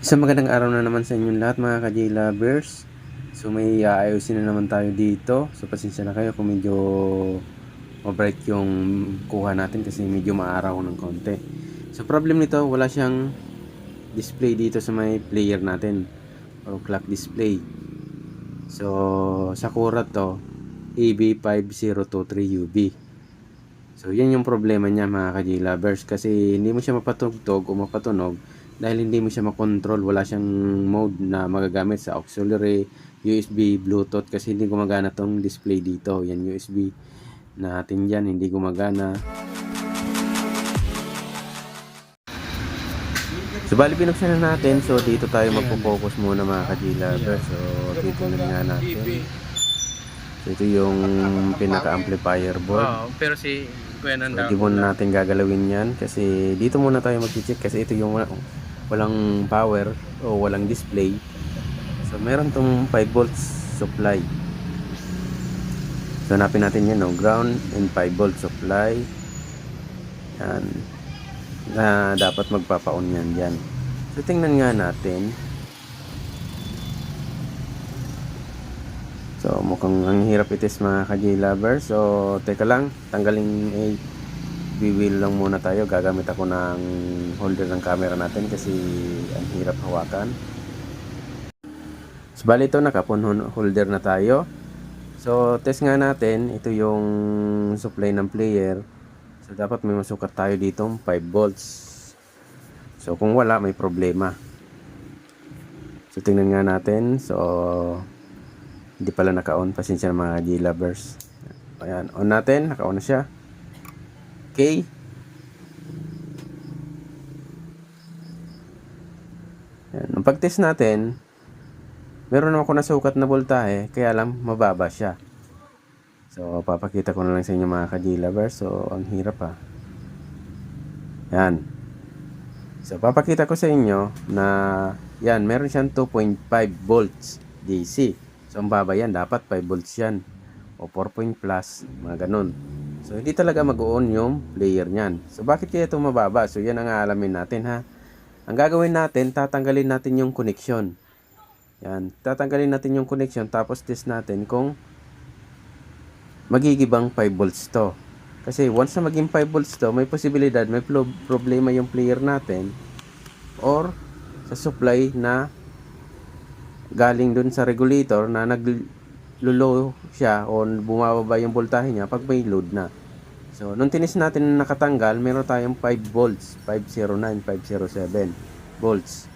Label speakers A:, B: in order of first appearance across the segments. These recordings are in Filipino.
A: Isang magandang araw na naman sa inyong lahat mga ka-J lovers. So may aayusin na naman tayo dito. So pasensya na kayo kung medyo ma-bright yung kuha natin kasi medyo maaraw ng konti. So problem nito, wala siyang display dito sa may player natin o clock display. So Sakura to EB5023UB. So yan yung problema niya mga ka-J lovers kasi hindi mo siya mapatugtog o mapatunog dahil hindi mo siya makontrol. Wala siyang mode na magagamit sa auxiliary, USB, Bluetooth kasi hindi gumagana tong display dito. Yan USB natin dyan, hindi gumagana. So bali binuksan na natin. So dito tayo magpo-focus muna mga ka-J lovers. So titingnan nga natin. So ito yung pinaka-amplifier board.
B: Pero si Kuya
A: So
B: Nanda
A: di muna natin gagalawin yan kasi dito muna tayo mag-check kasi ito yung walang power o walang display. So meron tong 5 volts supply. So hanapin natin yan, no? Ground and 5 volts supply. Yan. Na dapat magpapa-on yan dyan. So tingnan nga natin. So mukhang ang hirap itis mga ka-J lovers. So teka lang, tanggalin wheel lang muna tayo. Gagamit ako ng holder ng camera natin kasi ang hirap hawakan. So bali ito, naka-phone holder na tayo. So test nga natin, ito yung supply ng player. So dapat may masukat tayo dito 5 volts. So kung wala, may problema. So tingnan nga natin. So hindi pala naka-on. Pasensya na mga J lovers. Ayan, on natin. Naka-on na siya. Okay. Ayan. Nung pag-test natin, meron ako nasukat na voltahe. Kaya lang, mababa siya. So, papakita ko na lang sa inyo mga ka-J lovers. So, ang hirap ha. Ayan. So, papakita ko sa inyo na yan, meron siyang 2.5 volts DC. So, ang baba yan, dapat 5 volts yan. O 4 point plus, mga ganun. So, hindi talaga mag-on yung player niyan. So, bakit kaya ito mababa? So, yan ang aalamin natin ha. Ang gagawin natin, tatanggalin natin yung connection. Yan, tatanggalin natin yung connection tapos test natin kung magigibang 5 volts to. Kasi once na maging 5 volts to, may posibilidad, may problema yung player natin or sa supply na galing dun sa regulator na naglulow siya o bumababa yung voltahe niya pag may load na. So, nung tinis natin na nakatanggal, meron tayong 5 volts, 509, 507 volts.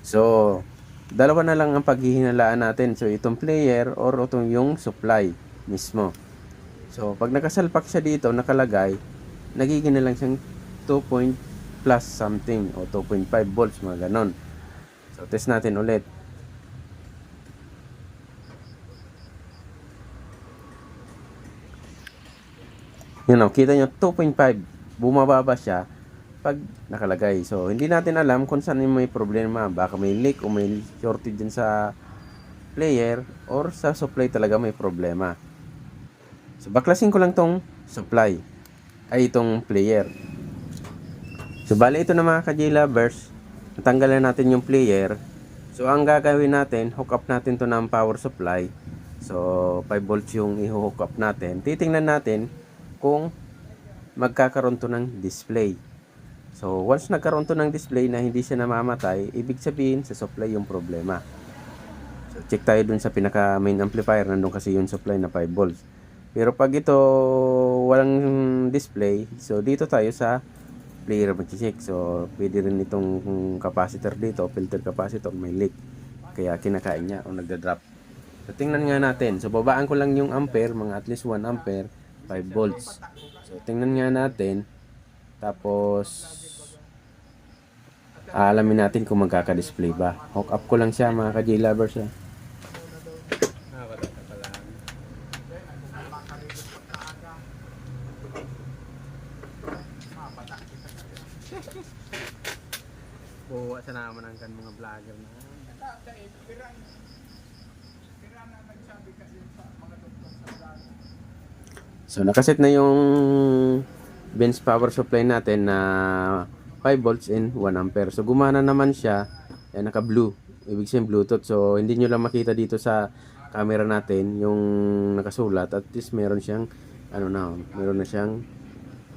A: So, dalawa na lang ang paghihinalaan natin. So, itong player or itong yung supply mismo. So, pag nakasalpak siya dito, nakalagay, nagiging na lang siyang 2 point plus something o 2.5 volts, mga ganon. So, test natin ulit. Yun o, kita nyo, 2.5. Bumababa siya pag nakalagay. So, hindi natin alam kung saan may problema. Baka may leak o may shortage din sa player or sa supply talaga may problema. So, baklasin ko lang tong supply. Ay, itong player. So, bali ito na mga ka-J lovers. Natanggalan natin yung player. So, ang gagawin natin, hook up natin to ng power supply. So, 5 volts yung i-hook up natin. Titingnan natin kung magkakaroon to ng display. So, once nagkaroon to ng display na hindi siya namamatay, ibig sabihin sa supply yung problema. So, check tayo dun sa pinaka main amplifier. Nandun kasi yung supply na 5 volts. Pero pag ito walang display, so dito tayo sa player mag-check. So, pwede rin itong capacitor dito, filter capacitor, may leak. Kaya kinakain niya o nagda-drop. So, tingnan nga natin. So, babaan ko lang yung ampere, mga at least 1 ampere, 5 volts. So, tingnan nga natin. Tapos, aalamin natin kung magkaka-display ba. Hook up ko lang siya mga ka-J lovers.
B: buwa sa naman ang kan mga vlogger na.
A: So, nakaset na yung bench power supply natin na 5 volts and 1 ampere. So gumana naman siya, naka-blue. Ibig sabihin Bluetooth. So hindi nyo lang makita dito sa camera natin yung nakasulat. At least meron siyang meron na siyang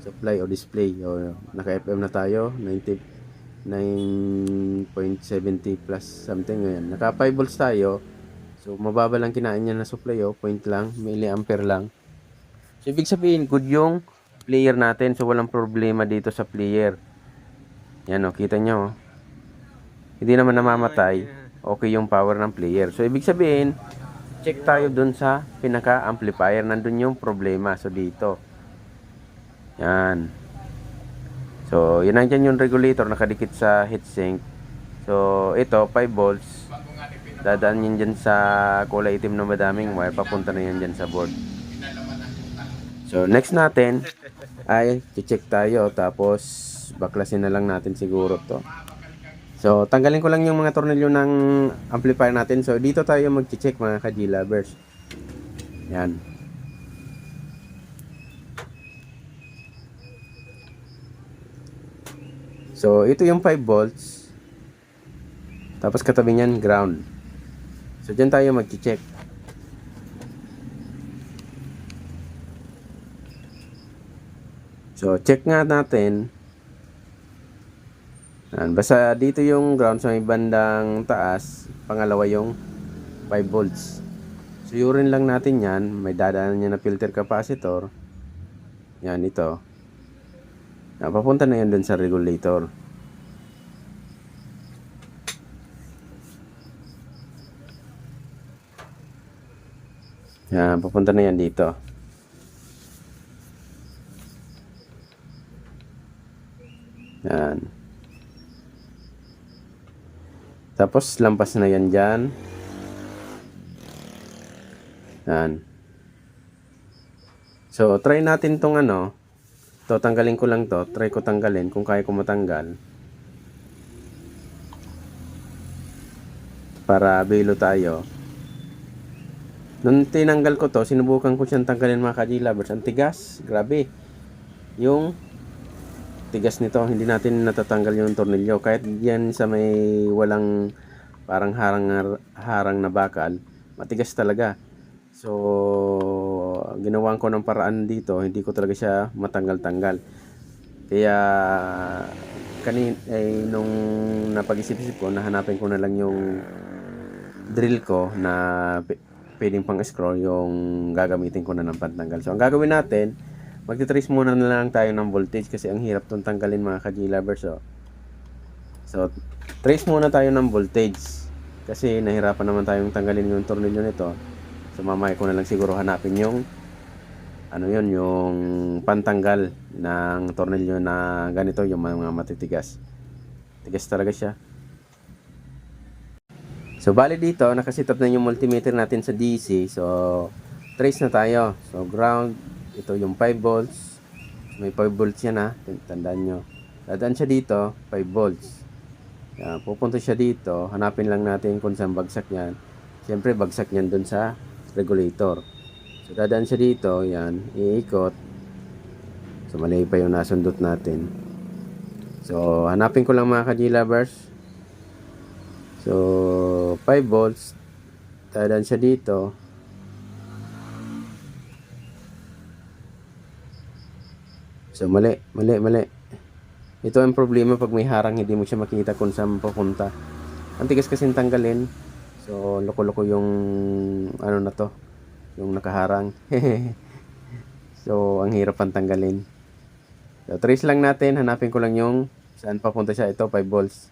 A: supply o display. O naka-FM na tayo, 9.70 plus something ngayon. Naka 5 volts tayo. So mababa lang kinain niya na supply, point lang, milliampere lang. So ibig sabihin good yung player natin. So walang problema dito sa player. Yan kita nyo. Hindi naman namamatay. Okay yung power ng player. So ibig sabihin, check tayo dun sa pinaka-amplifier. Nandun yung problema. So dito. Yan. So yun, nandiyan yung regulator nakadikit sa heatsink. So ito 5 volts. Dadaan yun dyan sa kulay itim na madaming wire. Papunta na yan dyan sa board. So next natin ay check tayo. Tapos baklasin na lang natin siguro to. So tanggalin ko lang yung mga tornilyo ng amplifier natin. So dito tayo mag-check mga ka-G-lovers. Yan. So ito yung 5 volts. Tapos katabi niyan ground. So dyan tayo mag-check. So check nga natin. Basta dito yung ground sa may bandang taas, pangalawa yung 5 volts. So yurin lang natin yan, may dadaanan niya na filter capacitor. Yan ito. Papunta na yan dun sa regulator. Yan, papunta na yan dito. Yan. Tapos lampas na yan dyan. Yan. So try natin tong tanggalin ko lang to. Try ko tanggalin kung kaya ko matanggal. Para bilo tayo. Nung tinanggal ko to, sinubukan ko siyang tanggalin mga ka-G-lovers. Ang tigas. Grabe. Yung tigas nito, hindi natin natatanggal yung tornilyo. Kahit yan sa may walang parang harang na bakal, matigas talaga. So ginawan ko ng paraan dito, hindi ko talaga siya matanggal-tanggal. Kaya nung napag-isip-isip ko, nahanapin ko na lang yung drill ko na pwedeng pang scroll, yung gagamitin ko na ng pantanggal. So ang gagawin natin, magti-trace muna na lang tayo ng voltage kasi ang hirap itong tanggalin mga ka-G-lovers. So trace muna tayo ng voltage kasi nahirapan naman tayong tanggalin yung tornilyo nito. So mamaya ko na lang siguro hanapin yung yung pantanggal ng tornilyo na ganito, yung mga matitigas. Tigas talaga siya. So bali dito nakasit up na yung multimeter natin sa DC. So trace na tayo. So ground, ito yung 5 volts. May 5 volts yan tandaan nyo. Dadaan siya dito, 5 volts. Yan, pupunta siya dito. Hanapin lang natin kung saan bagsak yan. Siyempre bagsak yan dun sa regulator. So dadaan siya dito, yan, iikot. So mali pa yung nasundot natin. So hanapin ko lang mga ka-G-lovers. So 5 volts. Dadaan siya dito. So mali. Ito ang problema pag may harang, hindi mo siya makita kung saan pupunta. Ang tigas kasi tanggalin. So loko-loko yung na to, yung nakaharang. So ang hirap pang tanggalin. So trace lang natin, hanapin ko lang yung saan papunta siya. Ito 5 volts.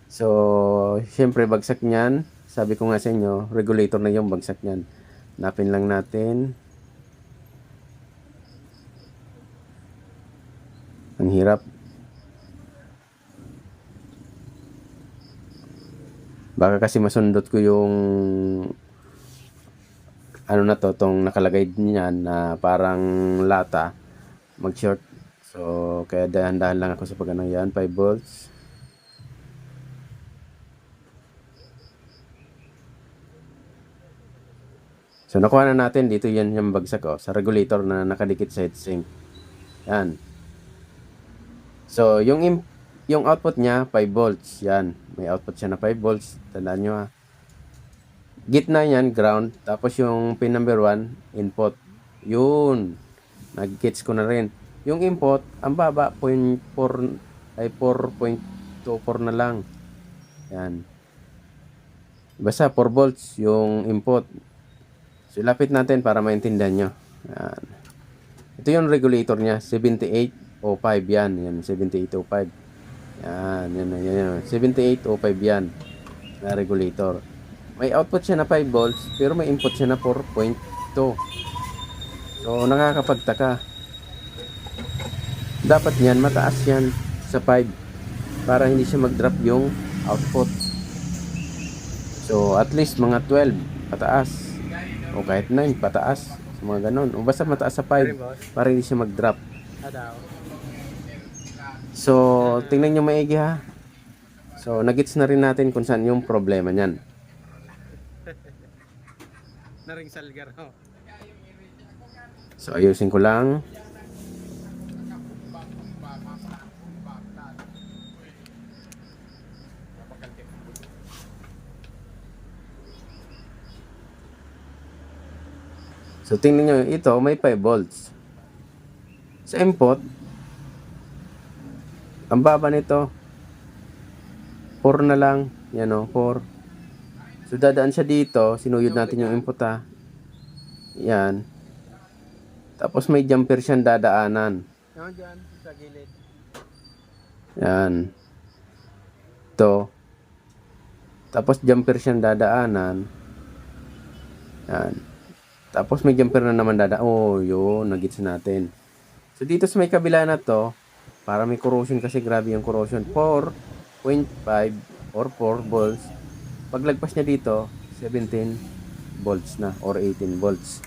A: So syempre bagsak niyan. Sabi ko nga sa inyo, regulator na yung bagsak niyan. Hanapin lang natin. Ang hirap. Baka kasi masundot ko yung tong nakalagay niyan na parang lata, mag-short. So kaya dahan-dahan lang ako sa yan, 5 volts. So nakuha na natin dito, yan yung bagsak sa regulator na nakadikit sa heatsink. Yan. So, yung output niya 5 volts. Yan, may output siya na 5 volts. Tandaan nyo ha. Gitna niyan ground, tapos yung pin number 1 input. Yun. Nag-gets ko na rin. Yung input, ang baba 0.4 ay 4.24 na lang. Yan. Basta 4 volts yung input. So, lapit natin para maintindihan nyo. Yan. Ito yung regulator niya, 7805 yan. Yan, 7805. Yan. 7805 yan na regulator. May output siya na 5 volts, pero may input siya na 4.2. So, nakakapagtaka. Dapat yan, mataas yan sa 5 para hindi siya mag-drop yung output. So, at least mga 12 pataas. O kahit 9 pataas. Mga ganon. O basta mataas sa 5 para hindi siya mag-drop. So, tingnan nyo maigi ha. So, nagets na rin natin kung saan yung problema niyan.
B: Naring salgar ho.
A: So, ayusin ko lang. So, tingnan nyo, ito may 5 volts. Sa input, ang baba nito, 4 na lang. Yan o, 4. So, dadaan siya dito. Sinuyod natin yung input ha. Yan. Tapos may jumper siyang dadaanan.
B: Yan dyan, sa gilid.
A: Yan. Ito. Tapos jumper siyang dadaanan. Yan. Tapos may jumper na naman dadaan. Oh, yun. Nagits natin. So, dito sa may kabila na to, para may corrosion kasi grabe yung corrosion. 4.5 or 4 volts. Paglagpas niya dito, 17 volts na or 18 volts.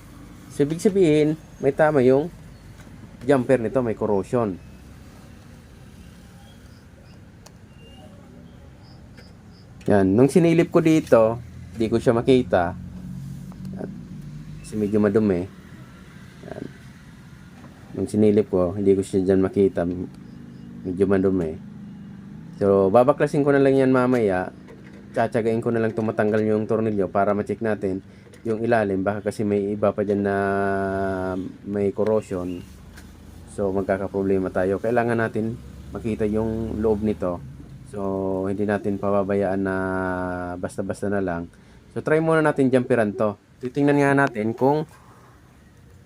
A: So, ibig sabihin, may tama yung jumper nito, may corrosion. Yan. Nung sinilip ko dito, di ko siya makita. Kasi medyo madumi. Yan. Nung sinilip ko, hindi ko siya dyan makita. Medyo madumi. So, babaklasin ko na lang yan mamaya. Tsatsagain ko na lang tumatanggal yung tornilyo para ma-check natin yung ilalim. Baka kasi may iba pa dyan na may corrosion. So, magkakaproblema tayo. Kailangan natin makita yung loob nito. So, hindi natin pababayaan na basta-basta na lang. So, try muna natin jumperan to. Titingnan nga natin kung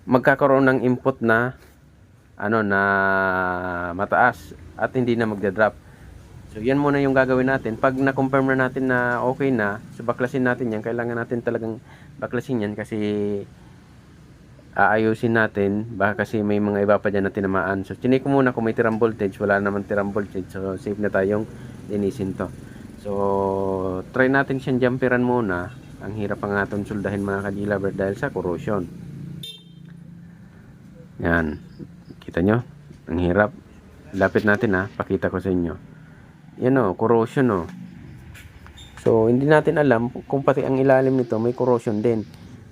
A: magkakaroon ng input na na mataas at hindi na magda-drop. So, yan muna yung gagawin natin. Pag na-confirm na natin na okay na, so baklasin natin yan. Kailangan natin talagang baklasin yan kasi aayusin natin. Baka kasi may mga iba pa dyan na tinamaan. So, chinik ko muna kung may tirang voltage. Wala naman tirang voltage. So, safe na tayong linisin to. So, try natin siyang jumperan muna. Ang hirap ang aton suldahin mga ka-G-Lover dahil sa corrosion. Yan. Kita nyo? Ang hirap. Lapit natin ha. Pakita ko sa inyo. Yan o. Corrosion o. So, hindi natin alam kung pati ang ilalim nito may corrosion din.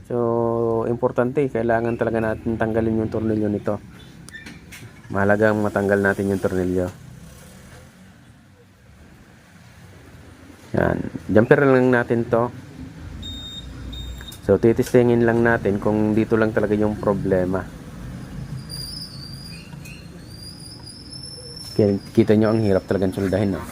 A: So, importante. Kailangan talaga natin tanggalin yung tornilyo nito. Mahalagang matanggal natin yung tornilyo. Yan. Jumper lang natin to. So, titistingin lang natin kung dito lang talaga yung problema. Kita nyo ang hirap talagang suldahin, no?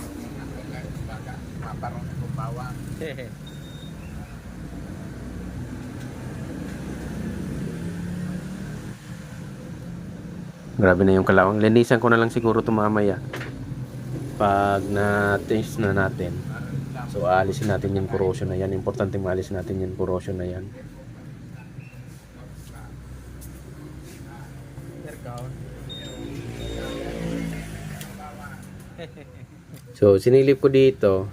A: Grabe na yung kalawang. Linisan ko na lang siguro ito mamaya. Pag na-taste na natin. So, aalisin natin yung corrosion na yan. Importante maalis natin yung corrosion na yan. So, sinilip ko dito.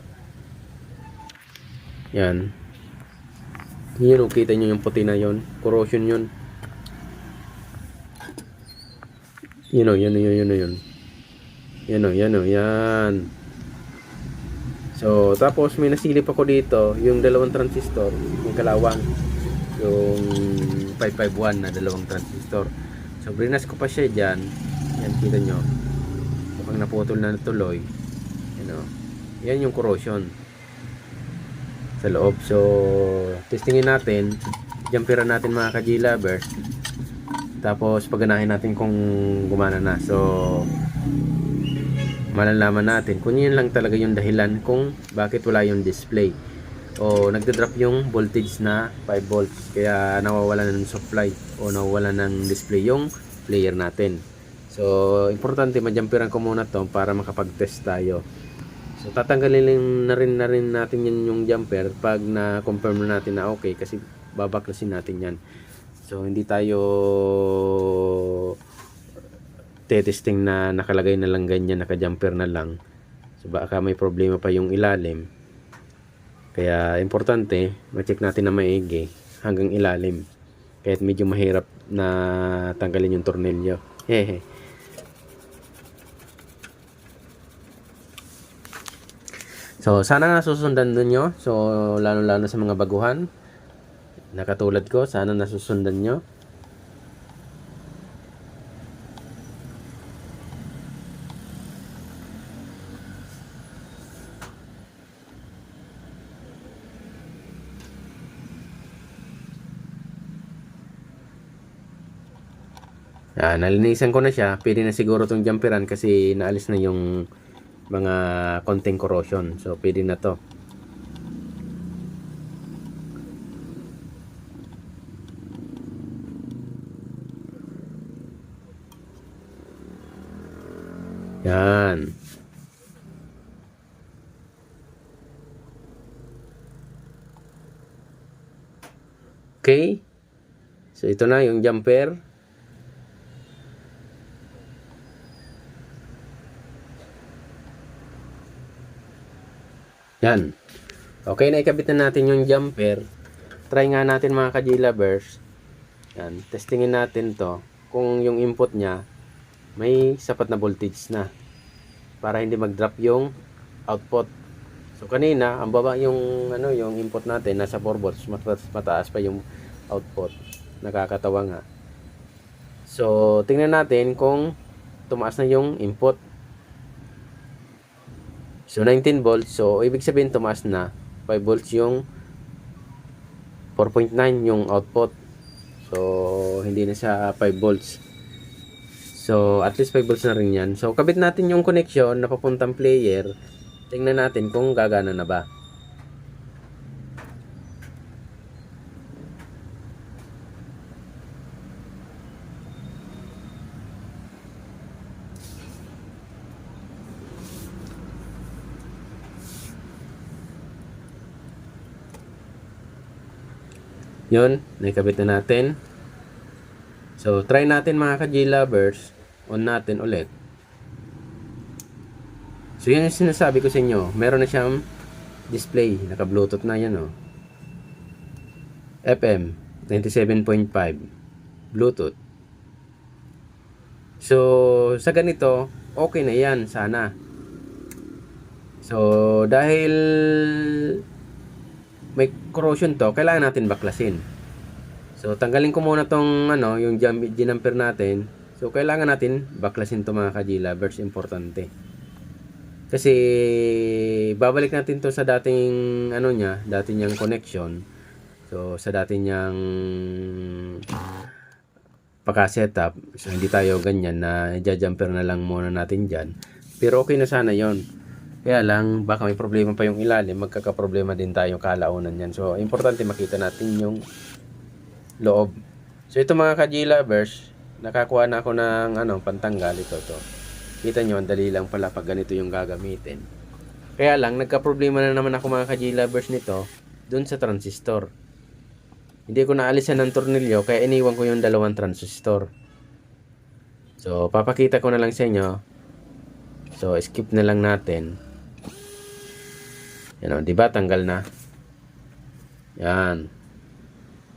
A: Yan. Yun, kita nyo yung puti na yun. Corrosion yun. Yun. Yan. So, tapos may nasilip ako dito, yung dalawang transistor, yung kalawang, yung 551 na dalawang transistor. So, brinas ko pa siya dyan. Yan, kita nyo. So, pag naputol na tuloy, yan yung corrosion sa loob. So testingin natin, jumperan natin mga ka-G-lovers, tapos paganahin natin kung gumana na. So malalaman natin kung yun lang talaga yung dahilan kung bakit wala yung display o nagda-drop yung voltage na 5 volts, kaya nawawala ng supply o nawawala ng display yung player natin. So importante majumperan ko muna to para makapag-test tayo. So tatanggalin na rin natin yung jumper pag na-confirm na natin na okay, kasi babaklasin natin yan. So hindi tayo testing na nakalagay na lang ganyan, naka-jumper na lang. So baka may problema pa yung ilalim. Kaya importante ma-check natin na maigi hanggang ilalim. Kahit medyo mahirap na tanggalin yung tornilyo. Hehe. So sana nasusundan nyo. So lalo sa mga baguhan na katulad ko, sana nasusundan nyo. Nalinisan ko na siya. Pwede na siguro itong jumperan kasi naalis na yung mga konting corrosion. So pwede na to. Yan. Okay. So ito na yung jumper. Yan. Okay, na ikabit na natin yung jumper. Try nga natin mga ka-G-lovers. Yan, testingin natin to kung yung input niya may sapat na voltage na para hindi mag-drop yung output. So kanina, ang baba yung yung input natin nasa 4 volts, mataas pa yung output. Nakakatawa nga. So tingnan natin kung tumaas na yung input. So 19 volts, so ibig sabihin tumaas na 5 volts yung 4.9 yung output. So hindi na siya 5 volts. So at least 5 volts na rin yan. So kabit natin yung connection na papuntang player. Tingnan natin kung gagana na ba. Yun, naikabit na natin. So, try natin mga ka-G-lovers. On natin ulit. So, yan yung sinasabi ko sa inyo. Meron na siyang display. Naka-Bluetooth na yan, oh. FM 97.5 Bluetooth. So, sa ganito, okay na yan, sana. So, dahil may corrosion to, kailangan natin baklasin. So tanggalin ko muna tong yung jumper natin. So kailangan natin baklasin to mga ka-G-lovers, importante. Kasi babalik natin to sa dating dati niyang connection. So sa dati niyang paka-setup. So hindi tayo ganyan na i-jumper na lang muna natin diyan. Pero okay na sana 'yon. Kaya lang, baka may problema pa yung ilalim, magkakaproblema din tayo kalaunan yan. So, importante makita natin yung loob. So, ito mga ka-G-lovers, nakakuha na ako ng pantanggal. Ito. Kita nyo, ang dali lang pala pag ganito yung gagamitin. Kaya lang, nagka-problema na naman ako mga ka-G-lovers nito, dun sa transistor. Hindi ko naalisan ng tornilyo, kaya iniwan ko yung dalawang transistor. So, papakita ko na lang sa inyo. So, skip na lang natin. Yan, di ba? Tanggal na. Yan.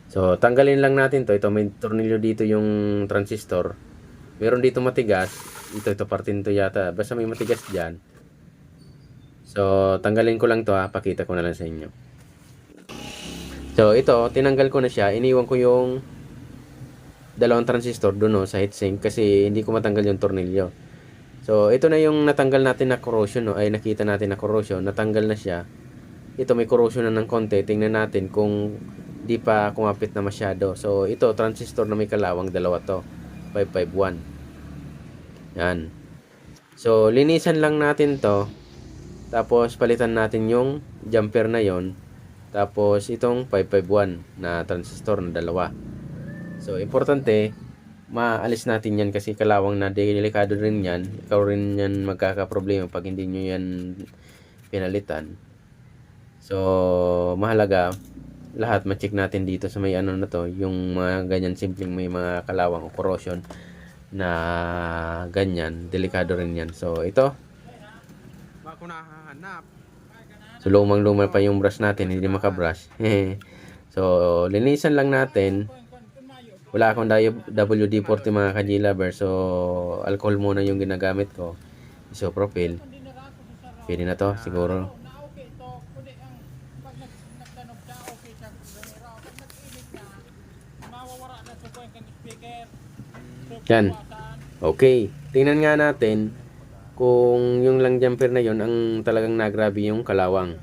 A: So, tanggalin lang natin to. Ito, may tornilyo dito yung transistor. Meron dito matigas. Ito parte nito yata. Basta may matigas dyan. So, tanggalin ko lang to ha. Pakita ko na lang sa inyo. So, ito, tinanggal ko na siya. Iniwan ko yung dalawang transistor doon sa heatsink kasi hindi ko matanggal yung tornilyo. So, ito na yung natanggal natin na corrosion, no? Ay, nakita natin na corrosion. Natanggal na siya. Ito, may corrosion na ng konti. Tingnan natin kung di pa kumapit na masyado. So, ito, transistor na may kalawang, dalawa to. 551. Yan. So, linisan lang natin to. Tapos, palitan natin yung jumper na yon. Tapos, itong 551 na transistor na dalawa. So, importante, maalis natin yan kasi kalawang na delikado rin yan. Ikaw rin yan magkakaproblema pag hindi nyo yan pinalitan. So, mahalaga, lahat ma-check natin dito sa may ano na to, yung mga ganyan simpleng may mga kalawang o corrosion na ganyan, delikado rin yan. So, ito,
B: Baka ko nahahanap.
A: so lumang-luma pa yung brush natin, hindi makabrush. So, linisan lang natin. Wala akong WD-40 mga ka-G-Lover. So, alcohol muna yung ginagamit ko. Isopropyl. Pwede na to, siguro. Yan. Okay. Tingnan nga natin kung yung lang jumper na yon ang talagang nagrabe yung kalawang.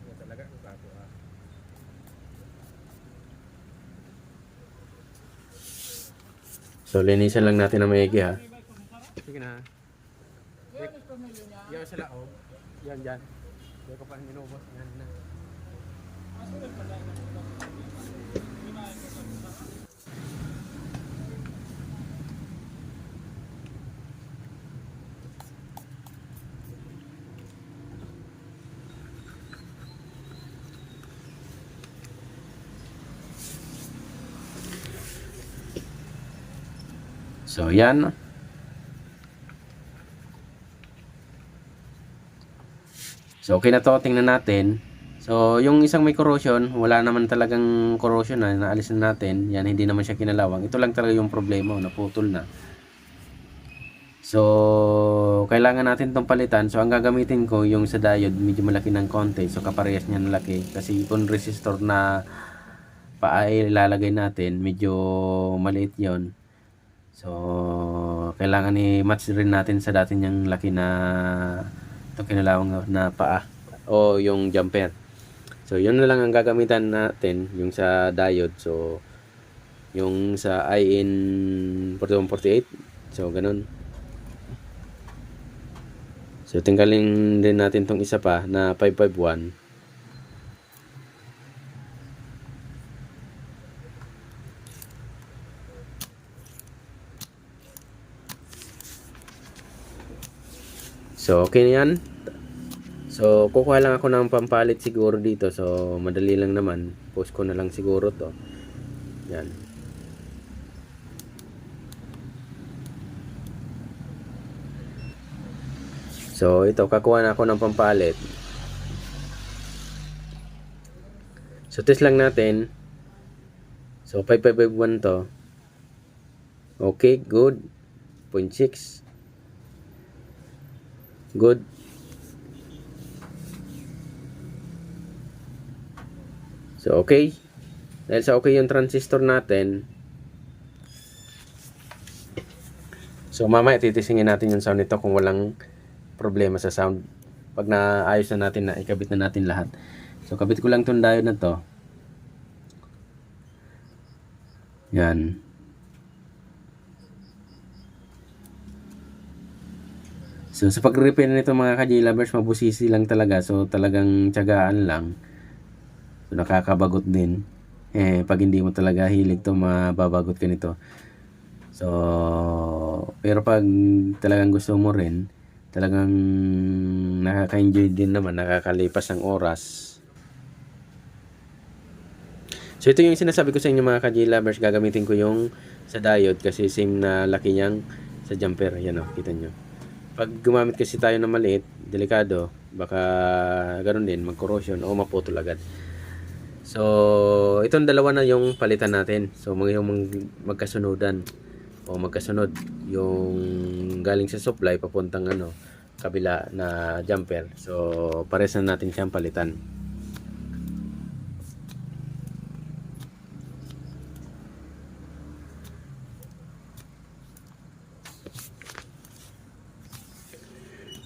B: Yan talaga, bago ah.
A: So, linisan lang natin na maigi ha.
B: Sige na. Yan sa laog. Yan, dyan. Yan ko pa inubos. Yan na.
A: So, yan. So, okay na to. Tingnan natin. So, yung isang may corrosion, wala naman talagang corrosion na. Naalis na natin. Yan, hindi naman siya kinalawang. Ito lang talaga yung problema. Naputol na. So, kailangan natin itong palitan. So, ang gagamitin ko, yung sa diode, medyo malaki ng konti. So, kaparehas niya ng laki. Kasi kung resistor na pa ay ilalagay natin, medyo maliit yon. So, kailangan i-match rin natin sa dati niyang laki na ito kinalawang na paa o yung jumper. So, yun na lang ang gagamitan natin, yung sa diode. So, yung sa IN 4148. So, ganun. So, tinggalin din natin tong isa pa na 551. So, okay na yan. So, kukuha lang ako ng pampalit siguro dito. So, madali lang naman. Post ko na lang siguro to. Yan. So, ito, kakuha na ako ng pampalit. So, test lang natin. So, 5551 to. Okay, good. 0.6. Good. So, okay. Dahil sa okay yung transistor natin. So, mamaya titisingin natin yung sound nito kung walang problema sa sound. Pag naayos na natin, na ikabit na natin lahat. So, kabit ko lang itong diode na to. Yan. So, sa pag-repair nito mga ka-J-Lovers, mabusisi lang talaga. So, talagang tiyagaan lang. So, nakakabagot din. Pag hindi mo talaga hilig to, mababagot ka nito. So, pero pag talagang gusto mo rin, talagang nakaka-enjoy din naman, nakakalipas ang oras. So, ito yung sinasabi ko sa inyo mga ka-J-Lovers. Gagamitin ko yung sa diode kasi same na laki niyang sa jumper. Yan o, kita nyo. Pag gumamit kasi tayo ng maliit, delikado, baka ganoon din, mag-corrosion o maputol agad. So, itong dalawa na yung palitan natin. So, magkasunodan o magkasunod yung galing sa supply papuntang kabila na jumper. So, pares na natin siyang palitan.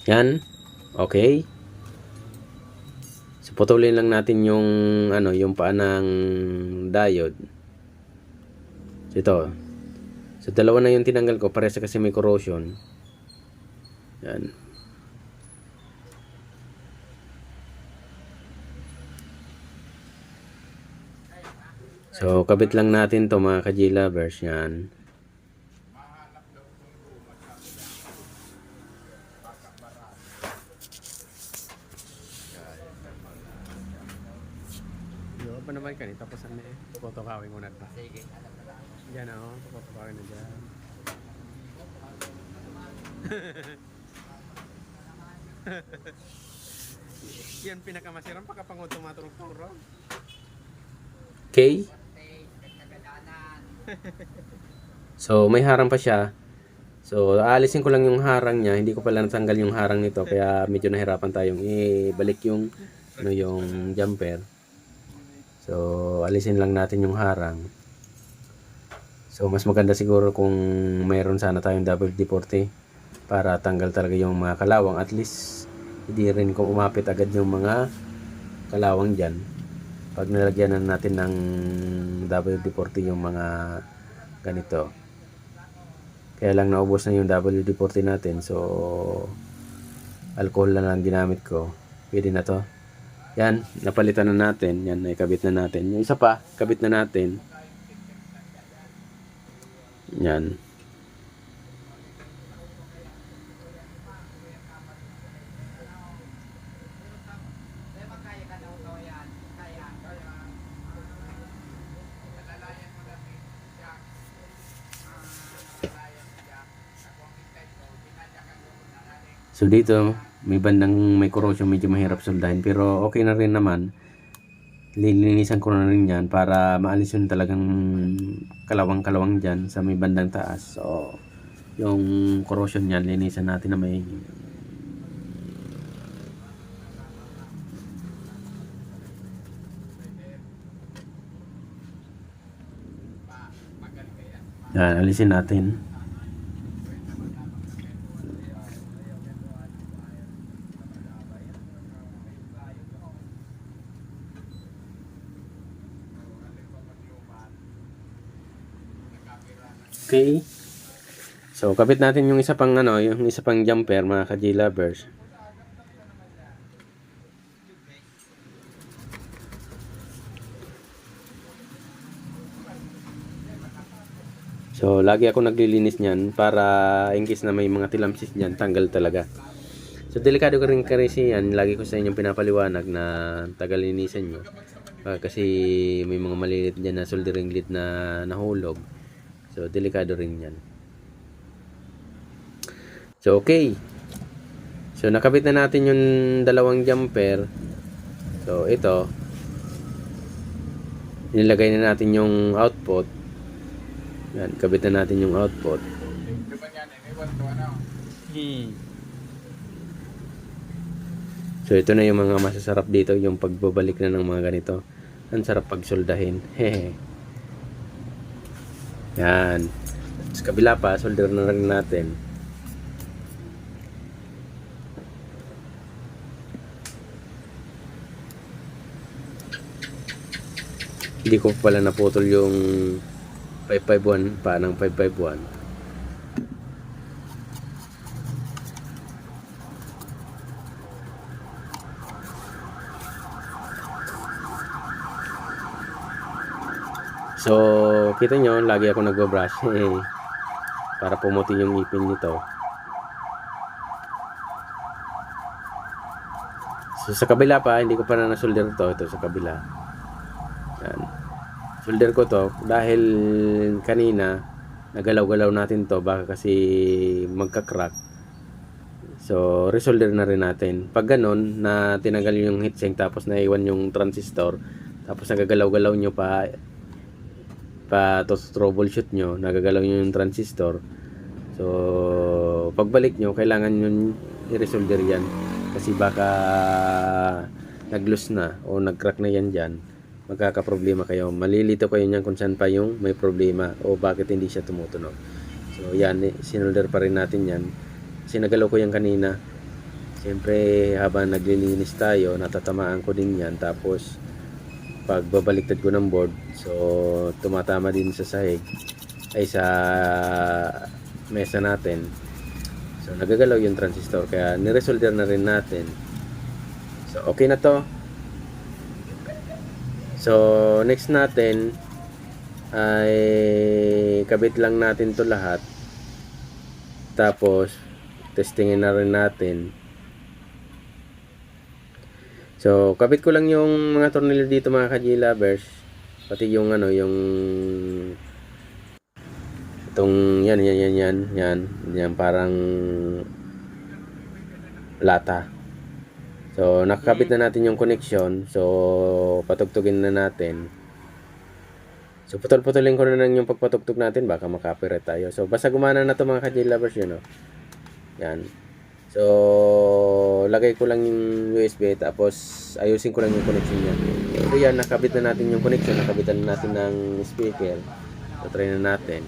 A: Yan. Okay. So, putulin lang natin yung yung paa ng diode. So, ito. So, dalawa na yung tinanggal ko. Parehas kasi may corrosion. Yan. So, kabit lang natin to mga ka-G-lovers. Yan.
B: Yo, pa naman ka ni tapos ano tukotokawin ko na ta. Sige, diyan ako, tukotokawin na diyan. Yan pinakamasirang pagkapangod tumaturog-turog.
A: Okay. So, may harang pa siya. So, aalisin ko lang yung harang niya. Hindi ko pala natanggal yung harang nito. Kaya medyo nahirapan tayong ibalik yung, yung jumper. So, alisin lang natin yung harang. So, mas maganda siguro kung mayroon sana tayong WD-40 para tanggal talaga yung mga kalawang. At least, hindi rin kung umapit agad yung mga kalawang dyan. Pag nilagyan na natin ng WD-40 yung mga ganito. Kaya lang naubos na yung WD-40 natin. So, alcohol na lang ginamit ko. Pwede na to. Yan, napalitan na natin. Yan, naikabit na natin. Yung isa pa, kabit na natin. Yan. So dito, may bandang may corrosion, medyo mahirap soldahin. Pero okay na rin naman. Lilinisan ko na rin yan para maalis yung talagang kalawang-kalawang dyan sa may bandang taas. So, yung corrosion yan, linisan natin na may yan, alisin natin. Okay. So, kapit natin yung isa pang yung isa pang jumper mga ka-G-lovers. So, lagi ako naglilinis niyan para in case na may mga tilamsis diyan, tanggal talaga. So, delikado ka rin kasi yan. Lagi ko sa inyong pinapaliwanag na tagalinisan nyo. Kasi may mga malilit dyan na soldering lead na nahulog. So, delikado rin yan. So, okay. So, nakabit na natin yung dalawang jumper. So, ito. Nilagay na natin yung output. Yan, kabit na natin yung output. So, ito na yung mga masasarap dito. Yung pagbabalik na ng mga ganito. Ang sarap pagsoldahin. Hehe. Yan. Sa kabila pa, solder na rin natin. Hindi ko pala naputol yung 551 pa ng 551. So, kita nyo, lagi ako nagbo-brush para pumuti yung ipin nito. So, sa kabila pa, hindi ko pa na nasolder to. Ito sa kabila. Yan. Solder ko to dahil kanina nagalaw-galaw natin to, baka kasi magka-crack. So, resolder na rin natin. Pag ganun, na tinanggal yung heatsink tapos naiwan yung transistor, tapos nagagalaw-galaw nyo pa to troubleshoot nyo, nagagalaw nyo yung transistor. So, pagbalik nyo, kailangan nyo i-resolder yan. Kasi baka nag-loose na o nag-crack na yan dyan. Magkakaproblema kayo. Malilito kayo niyan kung saan pa yung may problema o bakit hindi siya tumutunog. So, yan, sinolder pa rin natin yan. Kasi nagalaw ko yan kanina. Siyempre, habang naglilinis tayo, natatamaan ko din yan. Tapos, pag babaliktad ko ng board, so, tumatama din sa sahig, ay sa mesa natin. So, nagagalaw yung transistor. Kaya, niresolder na rin natin. So, okay na to. So, next natin, ay kabit lang natin to lahat. Tapos, testingin na rin natin. So, kabit ko lang yung mga tornilyo dito mga ka-G-lovers. Pati yung ano, yung itong yan parang lata. So, nakakabit na natin yung connection. So, patugtugin na natin. So, putol-putulin ko na lang yung pagpatugtog natin. Baka makapirate tayo. So, basta gumana na to mga ka-G-lovers yun, oh. Yan. So, lagay ko lang yung USB tapos ayusin ko lang yung connection niya. So, yan, nakabit na natin yung connection. Nakabitan na natin ng speaker. So, try na natin.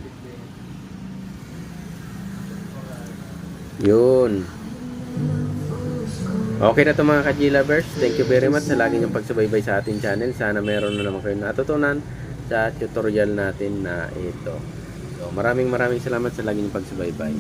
A: Yun. Okay na to mga ka-G-lovers. Thank you very much sa lagi niyong pagsubaybay sa ating channel. Sana meron na naman kayo natutunan sa tutorial natin na ito. So, maraming salamat sa lagi niyong pagsubaybay.